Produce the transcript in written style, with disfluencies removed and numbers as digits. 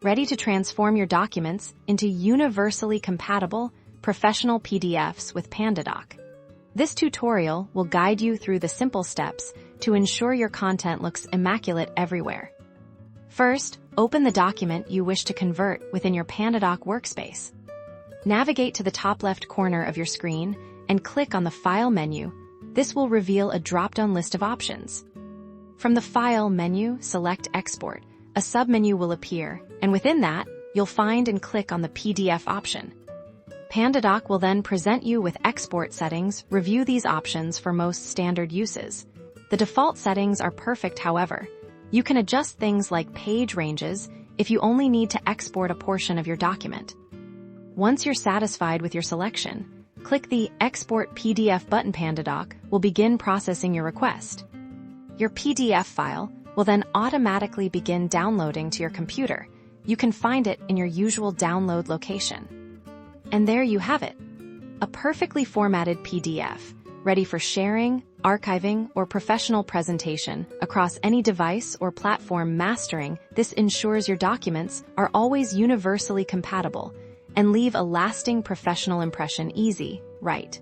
ready to transform your documents into universally compatible, professional PDFs with Pandadoc. This tutorial will guide you through the simple steps to ensure your content looks immaculate everywhere. First, open the document you wish to convert within your Pandadoc workspace. Navigate to the top left corner of your screen and click on the File menu. This will reveal a drop-down list of options. From the File menu, select Export. A submenu will appear, and within that, you'll find and click on the PDF option. Pandadoc will then present you with export settings. Review these options for most standard uses. The default settings are perfect, however. You can adjust things like page ranges if you only need to export a portion of your document. Once you're satisfied with your selection, click the Export PDF button. Pandadoc will begin processing your request. Your PDF file will then automatically begin downloading to your computer. You can find it in your usual download location. And there you have it, a perfectly formatted PDF, ready for sharing, archiving, or professional presentation across any device or platform. Mastering this ensures your documents are always universally compatible and leave a lasting professional impression. Easy, right?